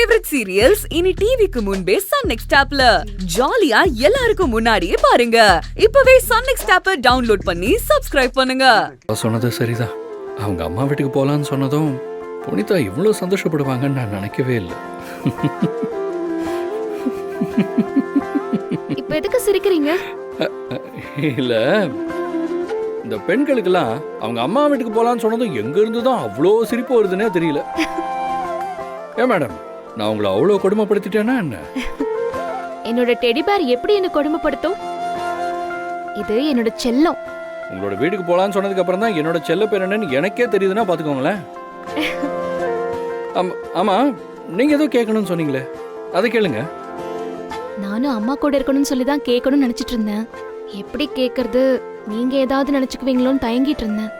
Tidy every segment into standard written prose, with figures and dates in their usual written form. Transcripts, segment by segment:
Favourite serials இனி டிவிக்கு முன்பே சன் நெக்ஸ்ட் ஆப்ல ஜாலியா எல்லாருக்கும் முன்னாடியே பாருங்க. இப்பவே சன் நெக்ஸ்ட் ஆப்பை டவுன்லோட் பண்ணி சப்ஸ்கிரைப் பண்ணுங்க. சொன்னது சரிதான். அவங்க அம்மா வீட்டுக்கு போலான்னு சொன்னதும் புனிதா இவ்வளவு சந்தோஷப்படுவாங்கன்னு நான் நினைக்கவே இல்லை. இப்ப எதுக்கு சிரிக்கிறீங்க? இல்ல, இந்த பெண்களுக்கெல்லாம் அவங்க அம்மா வீட்டுக்கு போலான்னு சொன்னதும் எங்க இருந்துதான் அவ்வளோ சிரிப்பு வருதுன்னே தெரியல. ஏன் மேடம், நான் உங்களை அவ்வளோ கொடுமைப்படுத்திட்டேன்னா என்ன? என்னோட டெடி பேர் எப்படி என்ன கொடுமைப்படுத்தும்? இது என்னோட செல்லம். உங்களோட வீட்டுக்கு போலான்னு சொன்னதுக்கு அப்புறம் தான் என்னோட செல்ல பேர் என்னன்னு எனக்கே தெரியுதுன்னா பாத்துக்கோங்களேன். ஆமா, நீங்க ஏதோ கேட்கணும்னு சொன்னீங்களே, அதை கேளுங்க. நானும் அம்மா கூட இருக்கணும்னு சொல்லி தான் கேட்கணும்னு நினைச்சிட்டு இருந்தேன். எப்படி கேட்கறது, நீங்க ஏதாவது நினைச்சுக்குவீங்களோன்னு தயங்கிட்டு இருந்தேன்.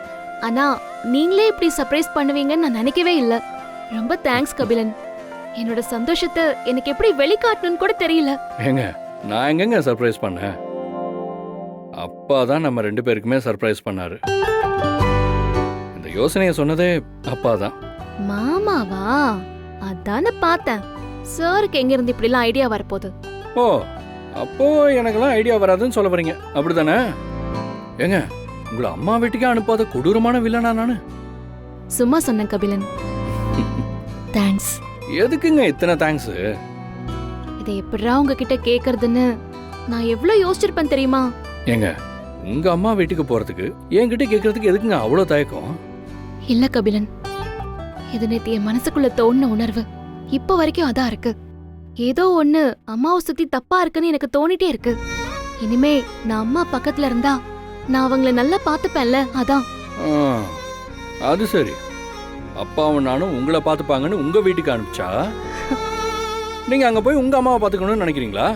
ஆனா நீங்களே இப்படி சர்ப்ரைஸ் பண்ணுவீங்கன்னு நான் நினைக்கவே இல்லை. ரொம்ப தேங்க்ஸ் கபிலன். என்னோட சந்தோஷத்தை எனக்கு எப்படி வெளிக்காட்டணும்னு கூட தெரியல. ஏங்க, நான் எங்கங்க சர்ப்ரைஸ் பண்ணேன்? அப்பா தான் நம்ம ரெண்டு பேருக்குமே சர்ப்ரைஸ் பண்ணாரு. இந்த யோசனையை சொன்னதே அப்பா தான். மாமாவா? அதான பார்த்தேன். சாருக்கு எங்க இருந்து இப்படி எல்லாம் ஐடியா வரப்போகுது? ஓ, அப்போ எனக்கெல்லாம் ஐடியா வராதுன்னு சொல்ல வரீங்க, அப்படிதானே? ஏங்க, உங்களை அம்மா வீட்டுக்கே அனுப்பாத கொடூரமான வில்லனா நானு? சும்மா சொன்னேன் கபிலன். தேங்க்ஸ். எதுக்குங்க இத்தனை தேங்க்ஸ்? இதை எப்படிடா உங்ககிட்ட கேக்குறதுன்னு நான் எவ்வளவு யோசிச்சிருப்பேன் தெரியுமா? ஏங்க, உங்க அம்மா வீட்டுக்கு போறதுக்கு என்கிட்ட கேக்குறதுக்கு எதுக்குங்க அவ்வளவு தயக்கம்? இல்ல கபிலன், இது நேத்து என் மனசுக்குள்ள தோணுன உணர்வு இப்ப வரைக்கும் அதான் இருக்கு. ஏதோ ஒண்ணு அம்மாவை சுத்தி தப்பா இருக்குன்னு எனக்கு தோணிட்டே இருக்கு. இனிமே நான் அம்மா பக்கத்துல இருந்தா நான் அவங்கள நல்லா பாத்துப்பேன்ல, அதான். அது சரி. அப்பாவும் நானும் உங்களை பாத்துப்பாங்கன்னு உங்க வீட்டுக்கு அனுப்பிச்சா நீங்க அங்க போய் உங்க அம்மாவை பாத்துக்கணும்னு நினைக்கிறீங்களா?